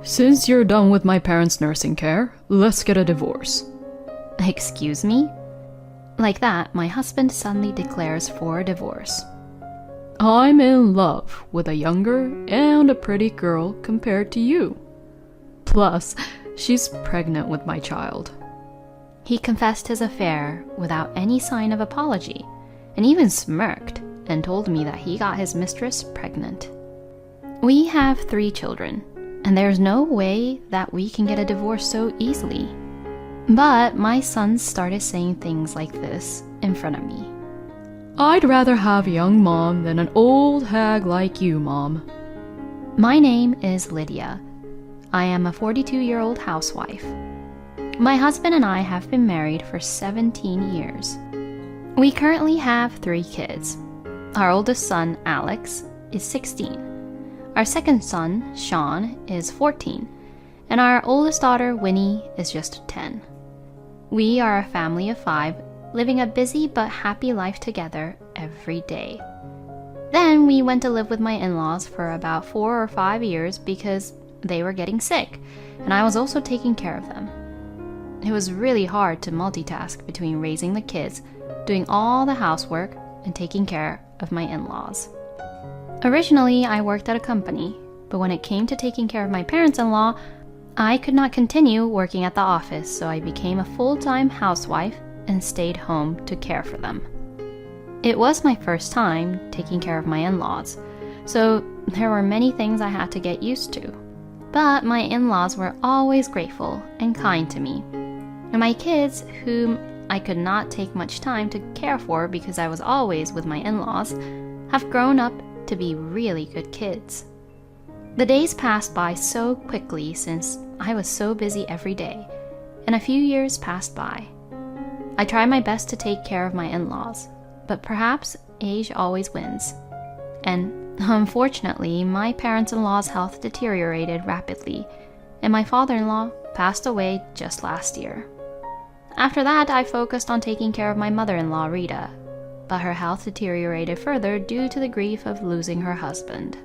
Since you're done with my parents' nursing care, let's get a divorce. Excuse me? Like that, my husband suddenly declares for a divorce. I'm in love with a younger and a pretty girl compared to you. Plus, she's pregnant with my child. He confessed his affair without any sign of apology, and even smirked and told me that he got his mistress pregnant. We have 3 children, and there's no way that we can get a divorce so easily. But my sons started saying things like this in front of me. I'd rather have a young mom than an old hag like you, Mom. My name is Lydia. I am a 42-year-old housewife. My husband and I have been married for 17 years. We currently have 3 kids. Our oldest son, Alex, is 16. Our second son, Sean, is 14. And our oldest daughter, Winnie, is just 10. We are a family of 5, living a busy but happy life together every day. Then we went to live with my in-laws for about 4 or 5 years because they were getting sick, and I was also taking care of them. It was really hard to multitask between raising the kids, doing all the housework, and taking care of my in-laws. Originally, I worked at a company, but when it came to taking care of my parents-in-law, I could not continue working at the office, so I became a full-time housewife and stayed home to care for them. It was my first time taking care of my in-laws, so there were many things I had to get used to. But my in-laws were always grateful and kind to me. And my kids, whom I could not take much time to care for because I was always with my in-laws, have grown up to be really good kids. The days passed by so quickly since I was so busy every day, and a few years passed by. I tried my best to take care of my in-laws, but perhaps age always wins. And unfortunately, my parents-in-law's health deteriorated rapidly, and my father-in-law passed away just last year. After that, I focused on taking care of my mother-in-law, Rita, but her health deteriorated further due to the grief of losing her husband.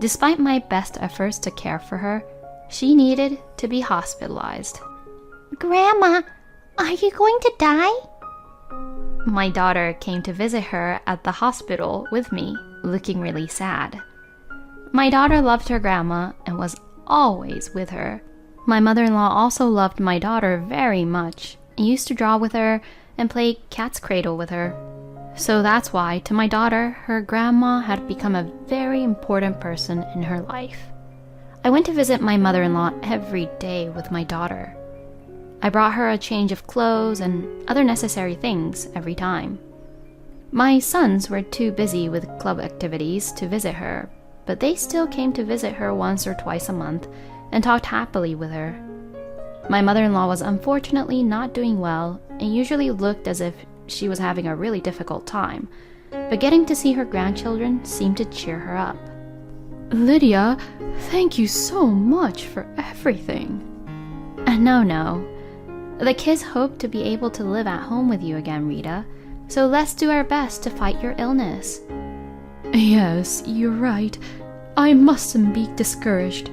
Despite my best efforts to care for her, she needed to be hospitalized. Grandma, are you going to die? My daughter came to visit her at the hospital with me, looking really sad. My daughter loved her grandma and was always with her. My mother-in-law also loved my daughter very much and used to draw with her and play cat's cradle with her. So that's why, to my daughter, her grandma had become a very important person in her life. I went to visit my mother-in-law every day with my daughter. I brought her a change of clothes and other necessary things every time. My sons were too busy with club activities to visit her, but they still came to visit her once or twice a month and talked happily with her. My mother-in-law was unfortunately not doing well and usually looked as if she was having a really difficult time, but getting to see her grandchildren seemed to cheer her up. Lydia, thank you so much for everything. No. The kids hope to be able to live at home with you again, Rita, so let's do our best to fight your illness. Yes, you're right. I mustn't be discouraged.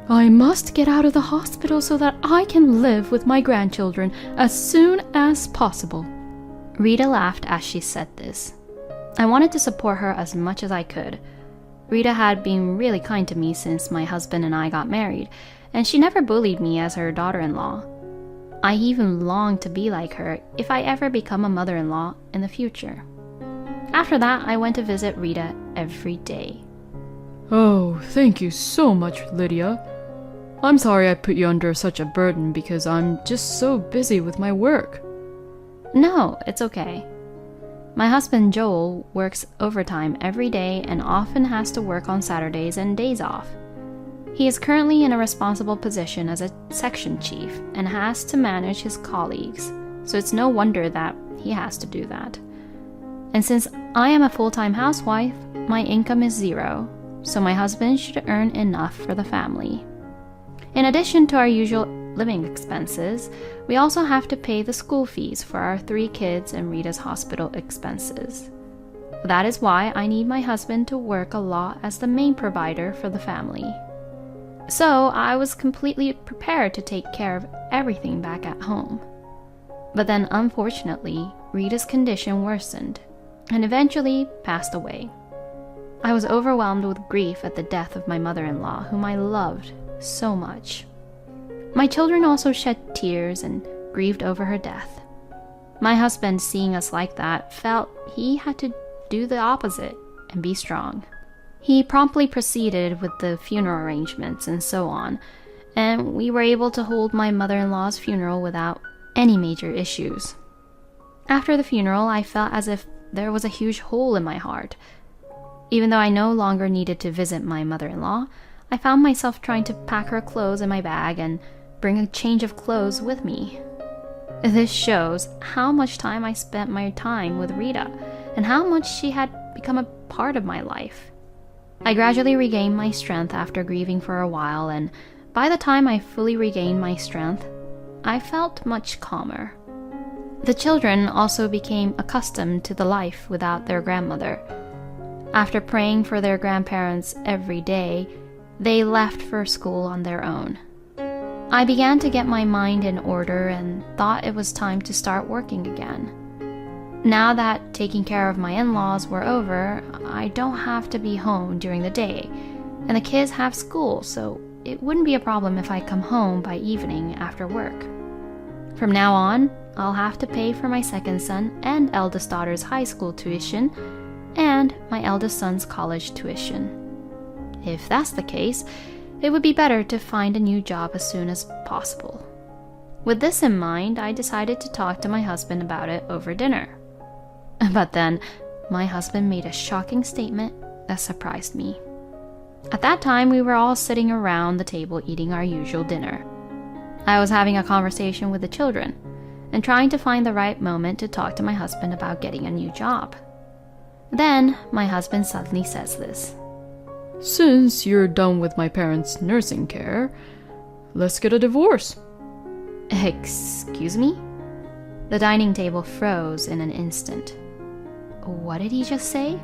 I must get out of the hospital so that I can live with my grandchildren as soon as possible. Rita laughed as she said this. I wanted to support her as much as I could. Rita had been really kind to me since my husband and I got married, and she never bullied me as her daughter-in-law. I even longed to be like her if I ever become a mother-in-law in the future. After that, I went to visit Rita every day. Oh, thank you so much, Lydia. I'm sorry I put you under such a burden because I'm just so busy with my work. No, it's okay. My husband Joel works overtime every day and often has to work on Saturdays and days off. He is currently in a responsible position as a section chief and has to manage his colleagues, so it's no wonder that he has to do that. And since I am a full-time housewife, my income is 0, so my husband should earn enough for the family. In addition to our usual living expenses, we also have to pay the school fees for our 3 kids and Rita's hospital expenses. That is why I need my husband to work a lot as the main provider for the family. So I was completely prepared to take care of everything back at home. But then, unfortunately, Rita's condition worsened and eventually passed away. I was overwhelmed with grief at the death of my mother-in-law, whom I loved so much. My children also shed tears and grieved over her death. My husband, seeing us like that, felt he had to do the opposite and be strong. He promptly proceeded with the funeral arrangements and so on, and we were able to hold my mother-in-law's funeral without any major issues. After the funeral, I felt as if there was a huge hole in my heart. Even though I no longer needed to visit my mother-in-law, I found myself trying to pack her clothes in my bag and bring a change of clothes with me. This shows how much time I spent my time with Rita and how much she had become a part of my life. I gradually regained my strength after grieving for a while, and by the time I fully regained my strength, I felt much calmer. The children also became accustomed to the life without their grandmother. After praying for their grandparents every day, they left for school on their own. I began to get my mind in order and thought it was time to start working again. Now that taking care of my in-laws were over, I don't have to be home during the day, and the kids have school, so it wouldn't be a problem if I come home by evening after work. From now on, I'll have to pay for my second son and eldest daughter's high school tuition and my eldest son's college tuition. If that's the case, it would be better to find a new job as soon as possible. With this in mind, I decided to talk to my husband about it over dinner. But then, my husband made a shocking statement that surprised me. At that time, we were all sitting around the table eating our usual dinner. I was having a conversation with the children and trying to find the right moment to talk to my husband about getting a new job. Then, my husband suddenly says this. Since you're done with my parents' nursing care, let's get a divorce. Excuse me? The dining table froze in an instant. What did he just say?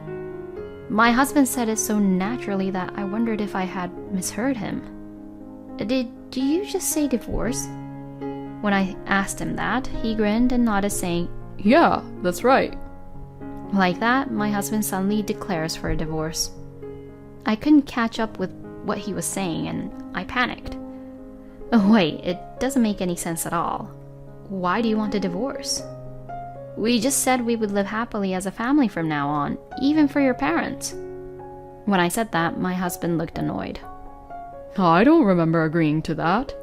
My husband said it so naturally that I wondered if I had misheard him. Did you just say divorce? When I asked him that, he grinned and nodded, saying, Yeah, that's right. Like that, my husband suddenly declares for a divorce. I couldn't catch up with what he was saying, and I panicked. Oh, wait, it doesn't make any sense at all. Why do you want a divorce? We just said we would live happily as a family from now on, even for your parents. When I said that, my husband looked annoyed. I don't remember agreeing to that.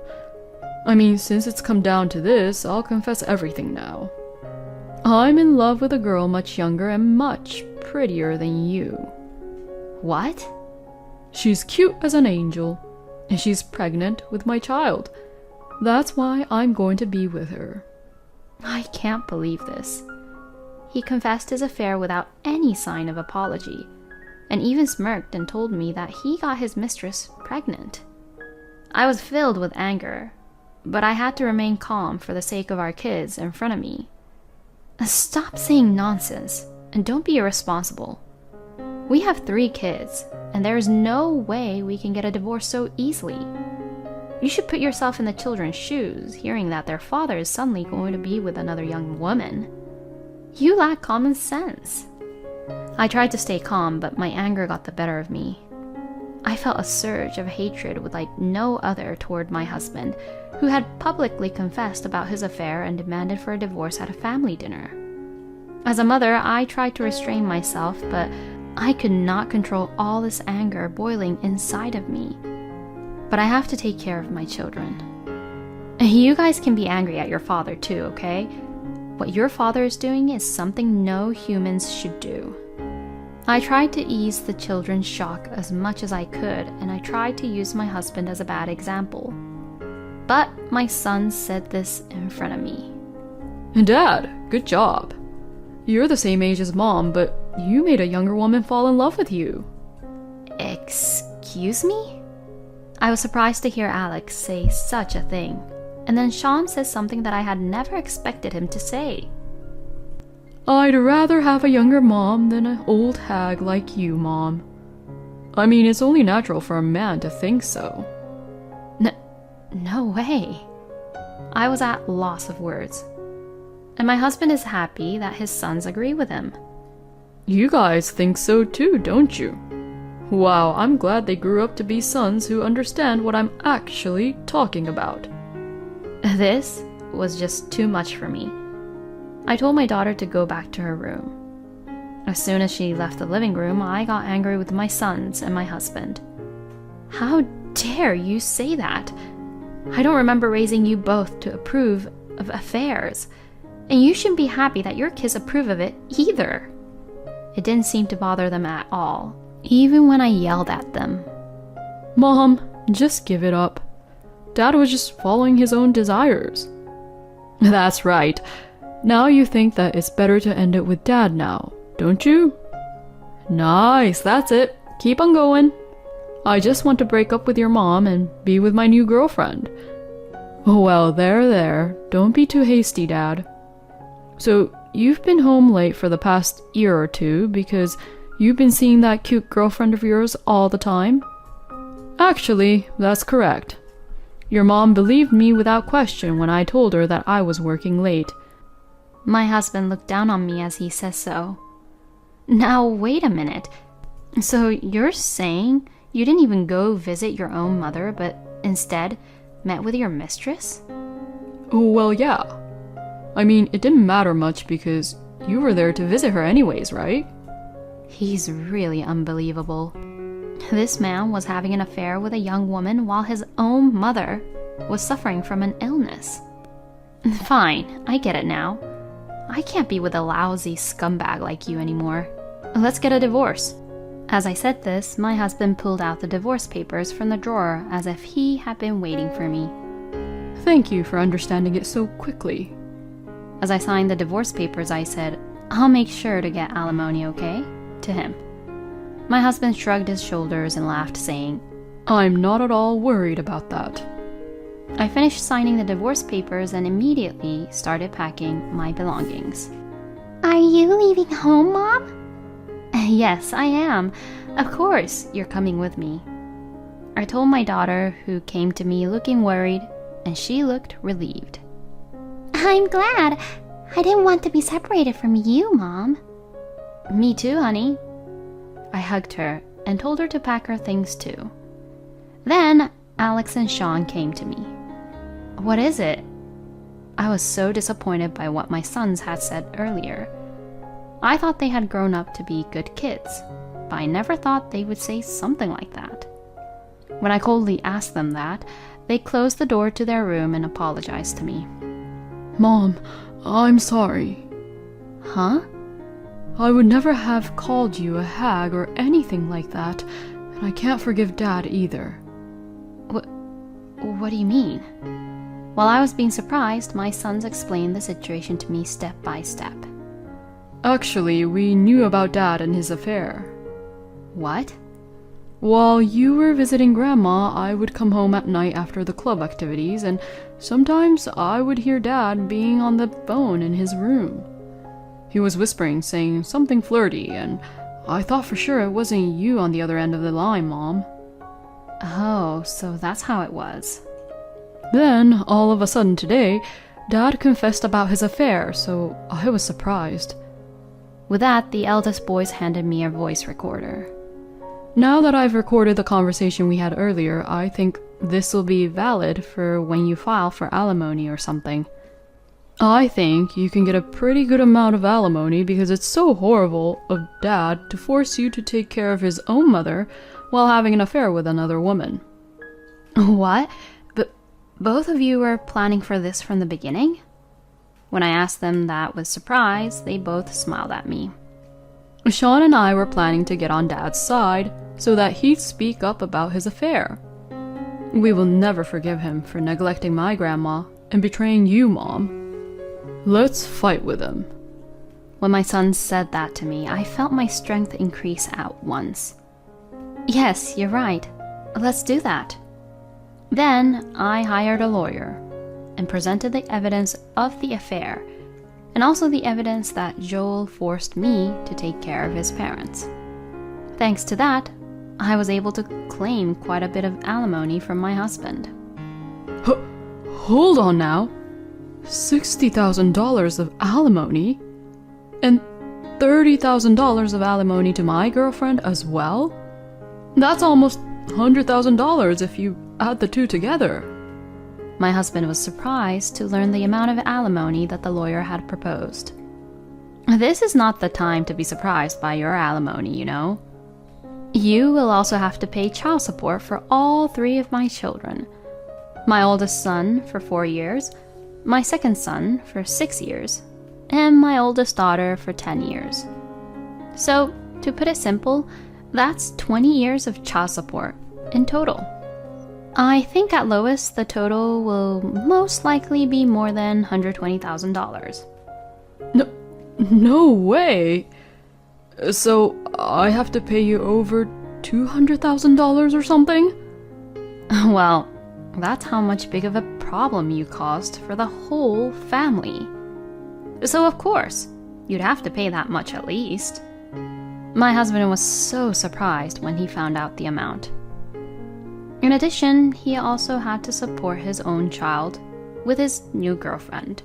I mean, since it's come down to this, I'll confess everything now. I'm in love with a girl much younger and much prettier than you. What? She's cute as an angel, and she's pregnant with my child. That's why I'm going to be with her. I can't believe this. He confessed his affair without any sign of apology, and even smirked and told me that he got his mistress pregnant. I was filled with anger, but I had to remain calm for the sake of our kids in front of me. Stop saying nonsense, and don't be irresponsible. We have 3 kids, and there is no way we can get a divorce so easily. You should put yourself in the children's shoes, hearing that their father is suddenly going to be with another young woman. You lack common sense. I tried to stay calm, but my anger got the better of me. I felt a surge of hatred with like no other toward my husband, who had publicly confessed about his affair and demanded for a divorce at a family dinner. As a mother, I tried to restrain myself, but I could not control all this anger boiling inside of me. But I have to take care of my children. You guys can be angry at your father too, okay? What your father is doing is something no humans should do. I tried to ease the children's shock as much as I could, and I tried to use my husband as a bad example. But my son said this in front of me. Dad, good job. You're the same age as Mom, but you made a younger woman fall in love with you. Excuse me? I was surprised to hear Alex say such a thing, and then Sean says something that I had never expected him to say. I'd rather have a younger mom than an old hag like you, Mom. I mean, it's only natural for a man to think so. No way. I was at loss of words. And my husband is happy that his sons agree with him. You guys think so too, don't you? Wow, I'm glad they grew up to be sons who understand what I'm actually talking about. This was just too much for me. I told my daughter to go back to her room. As soon as she left the living room, I got angry with my sons and my husband. How dare you say that? I don't remember raising you both to approve of affairs, and you shouldn't be happy that your kids approve of it either. It didn't seem to bother them at all, even when I yelled at them. Mom, just give it up. Dad was just following his own desires. That's right. Now you think that it's better to end it with Dad now, don't you? Nice, that's it. Keep on going. I just want to break up with your mom and be with my new girlfriend. Oh well, there. Don't be too hasty, Dad. So, you've been home late for the past year or two because you've been seeing that cute girlfriend of yours all the time? Actually, that's correct. Your mom believed me without question when I told her that I was working late. My husband looked down on me as he says so. Now, wait a minute. So you're saying you didn't even go visit your own mother, but instead met with your mistress? Well, yeah. I mean, it didn't matter much because you were there to visit her anyways, right? He's really unbelievable. This man was having an affair with a young woman while his own mother was suffering from an illness. Fine, I get it now. I can't be with a lousy scumbag like you anymore. Let's get a divorce. As I said this, my husband pulled out the divorce papers from the drawer as if he had been waiting for me. Thank you for understanding it so quickly. As I signed the divorce papers, I said, "I'll make sure to get alimony, okay?" to him. My husband shrugged his shoulders and laughed, saying, I'm not at all worried about that. I finished signing the divorce papers and immediately started packing my belongings. Are you leaving home, Mom? Yes, I am. Of course, you're coming with me. I told my daughter, who came to me looking worried, and she looked relieved. I'm glad. I didn't want to be separated from you, Mom. Me too, honey. I hugged her and told her to pack her things too. Then Alex and Sean came to me. What is it? I was so disappointed by what my sons had said earlier. I thought they had grown up to be good kids, but I never thought they would say something like that. When I coldly asked them that, they closed the door to their room and apologized to me. Mom, I'm sorry. Huh? I would never have called you a hag or anything like that, and I can't forgive Dad either. What do you mean? While I was being surprised, my sons explained the situation to me step by step. Actually, we knew about Dad and his affair. What? While you were visiting Grandma, I would come home at night after the club activities, and sometimes I would hear Dad being on the phone in his room. He was whispering, saying something flirty, and I thought for sure it wasn't you on the other end of the line, Mom. Oh, so that's how it was. Then, all of a sudden today, Dad confessed about his affair, so I was surprised. With that, the eldest boys handed me a voice recorder. Now that I've recorded the conversation we had earlier, I think this will be valid for when you file for alimony or something. I think you can get a pretty good amount of alimony because it's so horrible of Dad to force you to take care of his own mother while having an affair with another woman. What? But both of you were planning for this from the beginning? When I asked them that with surprise, they both smiled at me. Sean and I were planning to get on Dad's side so that he'd speak up about his affair. We will never forgive him for neglecting my grandma and betraying you, Mom. Let's fight with him. When my sons said that to me, I felt my strength increase at once. Yes, you're right. Let's do that. Then I hired a lawyer and presented the evidence of the affair, and also the evidence that Joel forced me to take care of his parents. Thanks to that, I was able to claim quite a bit of alimony from my husband. Hold on now. $60,000 of alimony? And $30,000 of alimony to my girlfriend as well? That's almost $100,000 if you add the two together. My husband was surprised to learn the amount of alimony that the lawyer had proposed. This is not the time to be surprised by your alimony, you know. You will also have to pay child support for all 3 of my children. My oldest son for 4 years, my second son for 6 years, and my oldest daughter for 10 years. So, to put it simple, that's 20 years of child support in total. I think at lowest the total will most likely be more than $120,000. No way! So I have to pay you over $200,000 or something? Well, that's how much big of a problem you caused for the whole family. So of course, you'd have to pay that much at least. My husband was so surprised when he found out the amount. In addition, he also had to support his own child with his new girlfriend.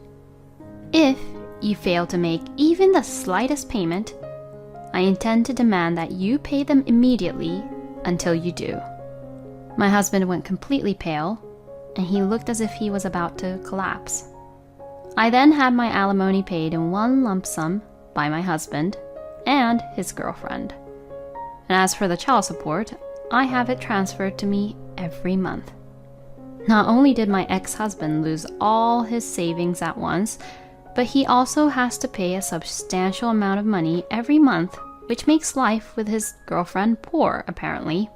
If you fail to make even the slightest payment, I intend to demand that you pay them immediately until you do. My husband went completely pale, and he looked as if he was about to collapse. I then had my alimony paid in one lump sum by my husband and his girlfriend. And as for the child support, I have it transferred to me every month. Not only did my ex-husband lose all his savings at once, but he also has to pay a substantial amount of money every month, which makes life with his girlfriend poor, apparently.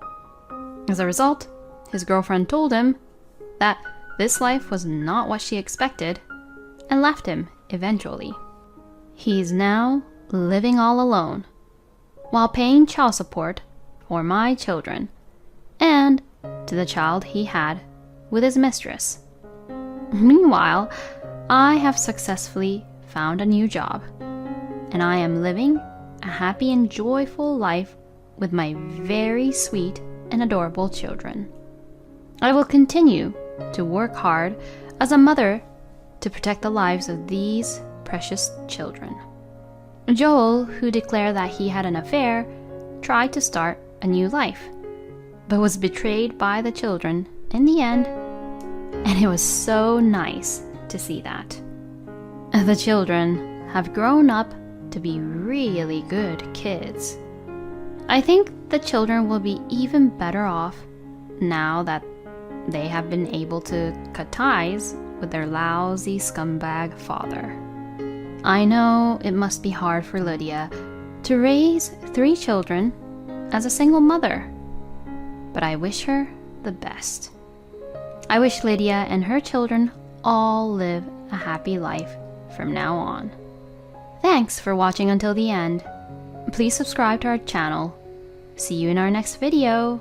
As a result, his girlfriend told him that this life was not what she expected and left him eventually. He's now living all alone while paying child support for my children and to the child he had with his mistress. Meanwhile, I have successfully found a new job, and I am living a happy and joyful life with my very sweet and adorable children. I will continue to work hard as a mother to protect the lives of these precious children. Joel, who declared that he had an affair, tried to start a new life, but was betrayed by the children in the end, and it was so nice to see that. The children have grown up to be really good kids. I think the children will be even better off now that they have been able to cut ties with their lousy scumbag father. I know it must be hard for Lydia to raise 3 children as a single mother, but I wish her the best. I wish Lydia and her children all live a happy life from now on. Thanks for watching until the end. Please subscribe to our channel. See you in our next video.